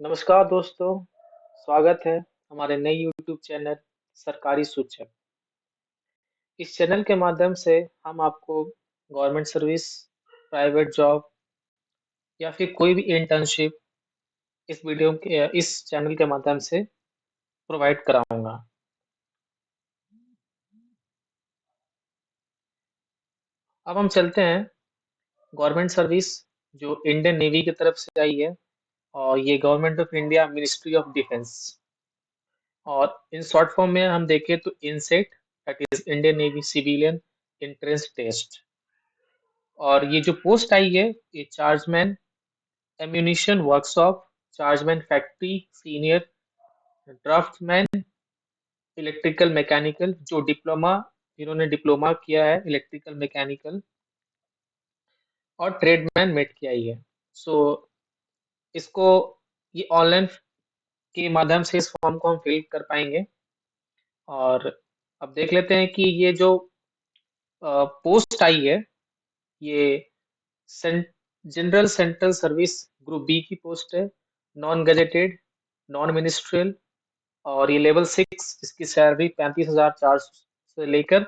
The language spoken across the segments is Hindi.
नमस्कार दोस्तों, स्वागत है हमारे नए YouTube चैनल सरकारी सूचक। इस चैनल के माध्यम से हम आपको गवर्नमेंट सर्विस, प्राइवेट जॉब या फिर कोई भी इंटर्नशिप इस चैनल के माध्यम से प्रोवाइड कराऊंगा। अब हम चलते हैं गवर्नमेंट सर्विस जो इंडियन नेवी की तरफ से आई है और ये government of India ministry of defence और इन शॉर्ट फॉर्म में हम देखें तो INCET that is Indian navy civilian entrance test. और ये जो पोस्ट आई है ये chargeman ammunition workshop, chargeman factory senior, draftsman electrical mechanical जो डिप्लोमा जिन्होंने डिप्लोमा किया है इलेक्ट्रिकल मैकेनिकल, और ट्रेडमैन मेट की आई है। सो इसको ये ऑनलाइन के माध्यम से इस फॉर्म को हम फिल कर पाएंगे। और अब देख लेते हैं कि ये जो पोस्ट आई है ये सेंट general central service group B की पोस्ट है, नॉन गजेटेड, नॉन मिनिस्ट्रियल, और ये लेवल 6, इसकी सैलरी 35,400 से लेकर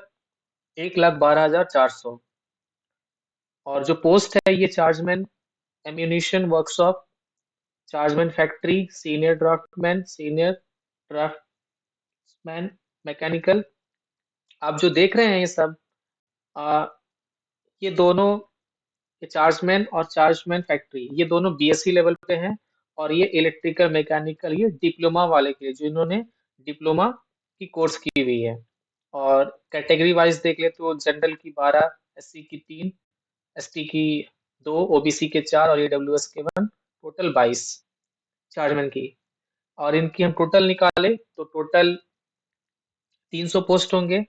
1,12,400। और जो पोस्ट है ये chargeman ammunition workshop, chargeman factory senior draftsman, senior draftsman mechanical. आप जो देख रहे हैं ये सब आ, ये दोनों, ये चार्जमैन और चार्जमैन फैक्ट्री ये दोनों बीएससी लेवल पे हैं। और ये इलेक्ट्रिकल मैकेनिकल ये डिप्लोमा वाले के लिए जिन्होंने डिप्लोमा की कोर्स की हुई है। और कैटेगरी वाइज देख ले तो जनरल की 12, एससी की 3, एसटी की 2, ओबीसी के 4 और ईडब्ल्यूएस के 1, टोटल 22 चार्जमैन की। और इनकी हम टोटल निकाले तो टोटल 300 पोस्ट होंगे।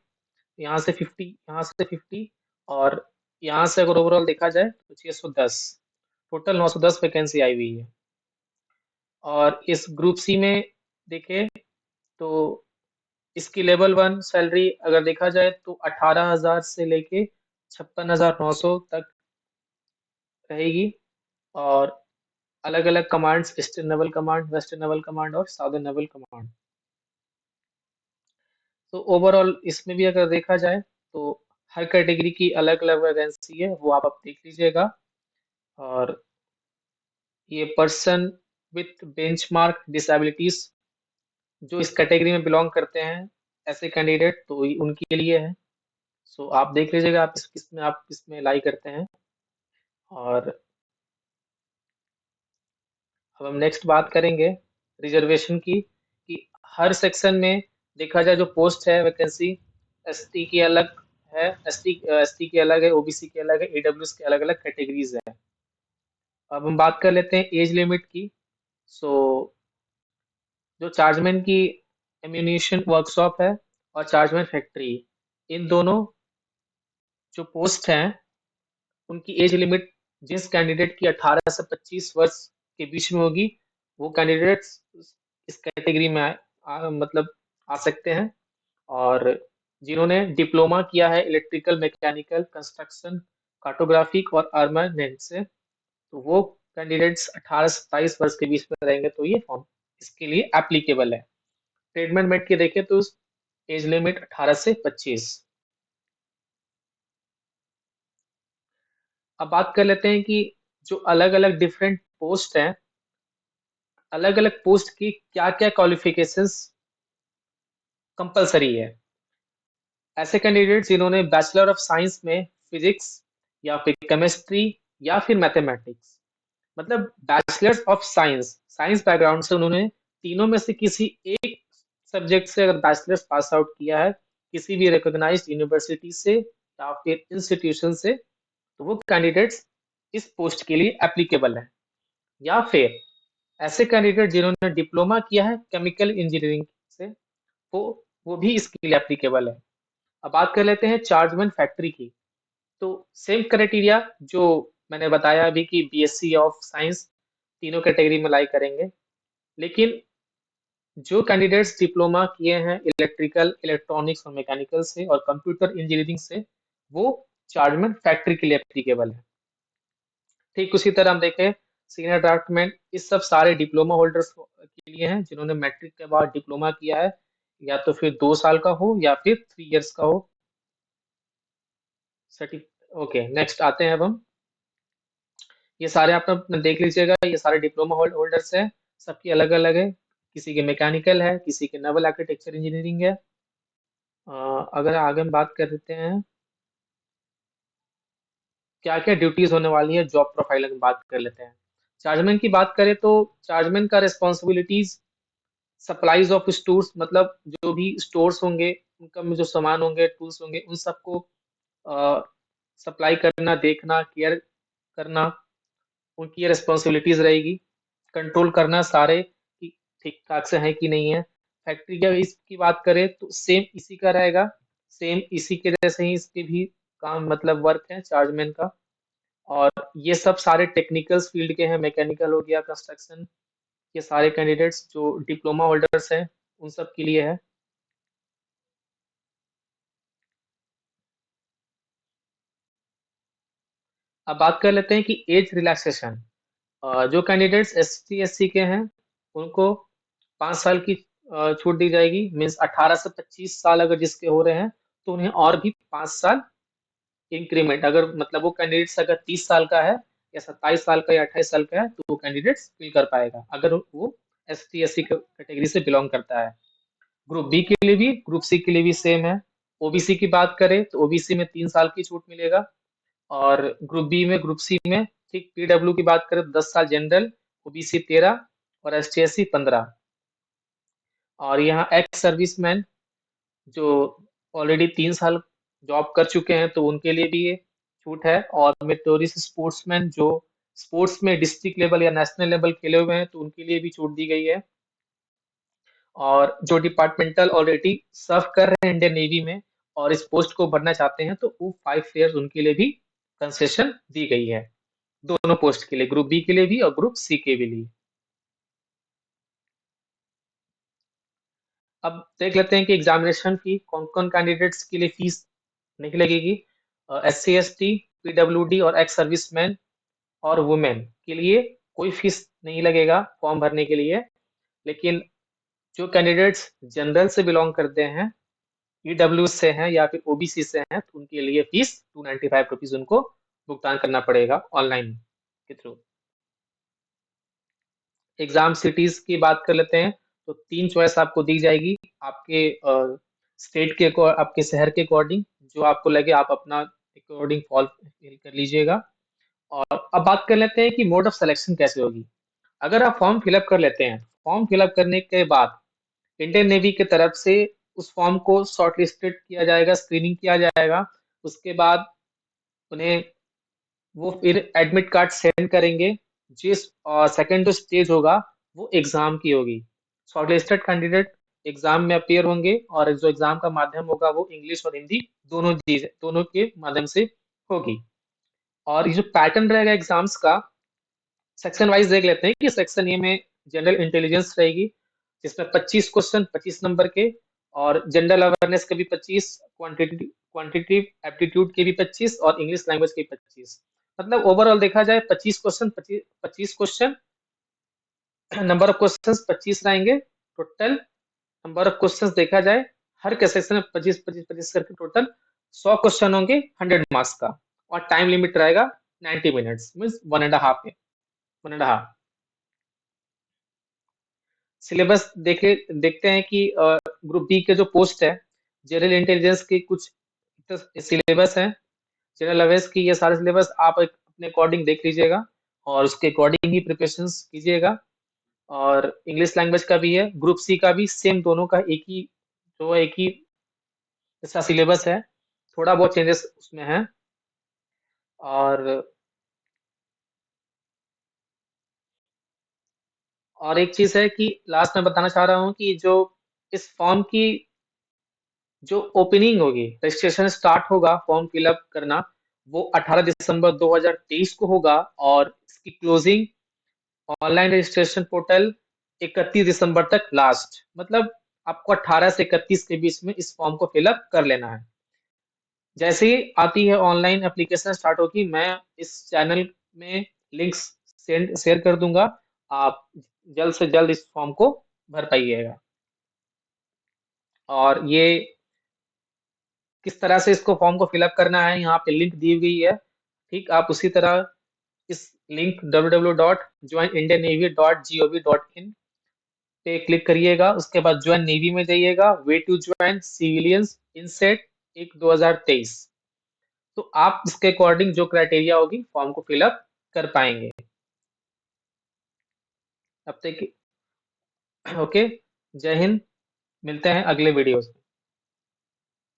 यहाँ से 50, यहाँ से 50, और यहाँ से अगर ओवरऑल देखा जाए तो 610, टोटल 910 वैकेंसी आई हुई है। और इस ग्रुप सी में देखें तो इसकी लेवल 1 सैलरी अगर देखा जाए तो 18,000 से लेके 56,900 तक रहेगी। और अलग अलग commands, eastern naval command, western naval command और साउदर्न नेवल कमांड। तो ओवरऑल इसमें भी अगर देखा जाए तो हर कैटेगरी की अलग अलग वैकेंसी है, वो आप देख लीजिएगा। और ये पर्सन विथ बेंचमार्क डिसेबिलिटीज जो इस कैटेगरी में बिलोंग करते हैं ऐसे कैंडिडेट तो उनके लिए है। सो आप देख लीजिएगा आप किसमें लाई करते हैं। और अब हम नेक्स्ट बात करेंगे रिजर्वेशन की कि हर सेक्शन में देखा जाए जो पोस्ट है वैकेंसी, एसटी की अलग है, एसटी की अलग है, ओबीसी की अलग है, ईडब्ल्यूएस के अलग अलग कैटेगरीज है। अब हम बात कर लेते हैं एज लिमिट की। सो जो चार्जमैन की एम्यूनिशन वर्कशॉप है और चार्जमैन फैक्ट्री, इन दोनों जो पोस्ट हैं उनकी एज लिमिट जिस कैंडिडेट की 18 से 25 वर्ष के बीच में होगी वो कैंडिडेट्स इस कैटेगरी में मतलब आ सकते हैं। और जिन्होंने डिप्लोमा किया है इलेक्ट्रिकल मैकेनिकल कंस्ट्रक्शन कार्टोग्राफिक और आर्मामेंट से तो वो कैंडिडेट्स 18 से 27 वर्ष के बीच में रहेंगे तो ये फॉर्म इसके लिए एप्लीकेबल है। ट्रेडमेंट मेट की देखें तो एज लिमिट 18 से 25। अब बात कर लेते हैं कि जो अलग अलग डिफरेंट पोस्ट हैं, अलग अलग पोस्ट की क्या क्या क्वालिफिकेशंस कंपलसरी है। ऐसे कैंडिडेट जिन्होंने बैचलर ऑफ साइंस में फिजिक्स या फिर केमिस्ट्री या फिर मैथमेटिक्स, मतलब bachelors of science, science background से उन्होंने तीनों में से किसी एक सब्जेक्ट से अगर बैचलर्स पास आउट किया है किसी भी रिकॉग्नाइज्ड यूनिवर्सिटी से या फिर इंस्टीट्यूशन से तो वो कैंडिडेट्स इस पोस्ट के लिए एप्लीकेबल है। या फिर ऐसे कैंडिडेट जिन्होंने डिप्लोमा किया है केमिकल इंजीनियरिंग से वो वो भी इसके लिए एप्लीकेबल है। अब बात कर लेते हैं चार्जमैन फैक्ट्री की। तो सेम क्राइटेरिया जो मैंने बताया अभी कि बीएससी ऑफ साइंस तीनों कैटेगरी में लाई करेंगे। लेकिन जो कैंडिडेट्स डिप्लोमा किए हैं इलेक्ट्रिकल इलेक्ट्रॉनिक्स और मैकेनिकल से और कंप्यूटर इंजीनियरिंग से वो चार्जमैन फैक्ट्री के लिए एप्लीकेबल है। ठीक उसी तरह हम देखें सीनियर ड्राफ्टमैन, इस सब सारे डिप्लोमा होल्डर्स के लिए हैं जिन्होंने मैट्रिक के बाद डिप्लोमा किया है, या तो फिर 2 साल का हो या फिर 3 इयर्स का हो सर्टिफिकेट। ओके, नेक्स्ट आते हैं अब हम। ये सारे आप अपना देख लीजिएगा, ये सारे डिप्लोमा होल्डर्स हैं, सबकी अलग अलग है। किसी के मैकेनिकल है, किसी के नेवल आर्किटेक्चर इंजीनियरिंग है। अ, अगर आगे हम बात कर लेते हैं क्या क्या ड्यूटीज होने वाली है, जॉब प्रोफाइल की बात कर लेते हैं। चार्जमैन की बात करें तो चार्जमैन का रिस्पॉन्सिबिलिटीज सप्लाईज ऑफ स्टोर्स, मतलब जो भी स्टोर्स होंगे उनका में जो सामान होंगे, टूल्स होंगे, उन सबको सप्लाई करना, देखना, केयर करना, उनकी ये रिस्पॉन्सिबिलिटीज रहेगी। कंट्रोल करना सारे कि ठीक ठाक से हैं कि नहीं है। फैक्ट्री का इसकी बात करें तो सेम इसी का रहेगा, सेम इसी के जैसे ही इसके भी काम मतलब वर्क है चार्जमैन का। और ये सब सारे टेक्निकल्स फील्ड के हैं, मैकेनिकल हो गया, कंस्ट्रक्शन, ये सारे कैंडिडेट्स जो डिप्लोमा होल्डर्स हैं उन सब के लिए है। अब बात कर लेते हैं कि एज रिलैक्सेशन। जो candidates S T S C के हैं उनको 5 साल की छूट दी जाएगी। मीन्स 18 से 25 साल अगर जिसके हो रहे हैं तो उन्हें और भी 5 साल इंक्रीमेंट, अगर मतलब वो कैंडिडेट्स अगर 30 साल का है या 27 साल का या 28 साल का है तो वो कैंडिडेट्स फिल कर पाएगा अगर वो S T S C category से बिलोंग करता है। ग्रुप बी के लिए भी, ग्रुप सी के लिए भी सेम है। ओबीसी की बात करें तो ओबीसी में 3 साल की छूट मिलेगा, और ग्रुप बी में, ग्रुप सी में ठीक पीडब्ल्यू की बात करें तो 10 साल जनरल, ओबीसी 13 और एस टी एस सी 15। और यहाँ एक्स सर्विसमैन जो ऑलरेडी 3 साल जॉब कर चुके हैं तो उनके लिए भी ये छूट है। और मेरिटोरियस स्पोर्ट्समैन जो स्पोर्ट्स में डिस्ट्रिक्ट लेवल या नेशनल लेवल खेले हुए हैं तो उनके लिए भी छूट दी गई है। और जो डिपार्टमेंटल ऑलरेडी सर्व कर रहे हैं इंडियन नेवी में और इस पोस्ट को भरना चाहते हैं तो वो 5 इयर्स उनके लिए भी कंसेशन दी गई है, दोनों पोस्ट के लिए, ग्रुप बी के लिए भी और ग्रुप सी के भी लिए। अब देख लेते हैं कि एग्जामिनेशन फी कौन कौन कैंडिडेट्स के लिए फीस नहीं लगेगी। S C S T, P W D और एक्स सर्विसमैन और वुमेन के लिए कोई फीस नहीं लगेगा फॉर्म भरने के लिए। लेकिन जो कैंडिडेट्स जनरल से बिलोंग करते हैं, ईडब्ल्यू से हैं या फिर ओबीसी से हैं तो उनके लिए फीस 295 रुपीज उनको भुगतान करना पड़ेगा ऑनलाइन के थ्रू। एग्जाम सिटीज की बात कर लेते हैं तो 3 चॉइस आपको दी जाएगी आपके स्टेट के आपके शहर के अकॉर्डिंग, जो आपको लगे आप अपना अकॉर्डिंग फॉल फिल कर लीजिएगा। और अब बात कर लेते हैं कि मोड ऑफ सिलेक्शन कैसे होगी। अगर आप फॉर्म फिलअप कर लेते हैं, फॉर्म फिलअप करने के बाद इंडियन नेवी की तरफ से उस फॉर्म को शॉर्ट लिस्टेड किया जाएगा, स्क्रीनिंग किया जाएगा। उसके बाद उन्हें वो फिर एडमिट कार्ड सेंड करेंगे। जिस सेकंड जो स्टेज होगा वो एग्जाम की होगी। शॉर्टलिस्टेड कैंडिडेट एग्जाम में अपेयर होंगे और जो एग्जाम का माध्यम होगा वो इंग्लिश और हिंदी दोनों चीज, दोनों के माध्यम से होगी। और ये जो पैटर्न रहेगा एग्जाम्स का, सेक्शन वाइज देख लेते हैं कि सेक्शन ए में जनरल इंटेलिजेंस रहेगी जिसमें 25 क्वेश्चन 25 नंबर के, और जनरल अवेयरनेस के भी 25, क्वांटिटेटिव एप्टीट्यूड के भी 25 और इंग्लिश लैंग्वेज के 25। मतलब ओवरऑल देखा जाए 25 question, 25 question, number of questions 25 रहेंगे टोटल। नंबर ऑफ क्वेश्चंस देखा जाए हर के सेक्शन में 25 25 25 करके टोटल 100 क्वेश्चन होंगे 100 मार्क्स का। और टाइम लिमिट रहेगा 90 मिनट्स, मीन्स 1.5 1.5। सिलेबस देखे देखते हैं कि ग्रुप बी के जो पोस्ट है, जनरल इंटेलिजेंस के कुछ सिलेबस है। जनरल अवेयर्स की ये सारे सिलेबस आप अपने अकॉर्डिंग देख लीजिएगा और उसके अकॉर्डिंग ही प्रिपरेशन कीजिएगा। और इंग्लिश लैंग्वेज का भी है, ग्रुप सी का भी सेम, दोनों का एक ही जैसा सिलेबस है, थोड़ा बहुत चेंजेस उसमें है। और एक चीज है कि लास्ट में बताना चाह रहा हूँ कि जो इस फॉर्म की जो ओपनिंग होगी, रजिस्ट्रेशन स्टार्ट होगा फॉर्म फिलअप करना, वो 18 दिसंबर 2023 को होगा। और इसकी क्लोजिंग ऑनलाइन रजिस्ट्रेशन पोर्टल 31 दिसंबर तक लास्ट, मतलब आपको 18 से 31 के बीच में इस फॉर्म को फिलअप कर लेना है। जैसे ही आती है ऑनलाइन एप्लीकेशन स्टार्ट होगी, मैं इस चैनल में लिंक्स शेयर कर दूंगा। आप जल्द से जल्द इस फॉर्म को भर पाइएगा। और ये किस तरह से इसको फॉर्म को फिलअप करना है, यहाँ पे लिंक दी गई है। ठीक, आप उसी तरह इस लिंक www.joinindiannavy.gov.in पे क्लिक करिएगा। उसके बाद ज्वाइन नेवी में जाइएगा, way to join civilians INCET 1 2023। तो आप इसके अकॉर्डिंग जो क्राइटेरिया होगी फॉर्म को फिलअप कर पाएंगे। अब तक ओके, जय हिंद, मिलते हैं अगले वीडियोस में।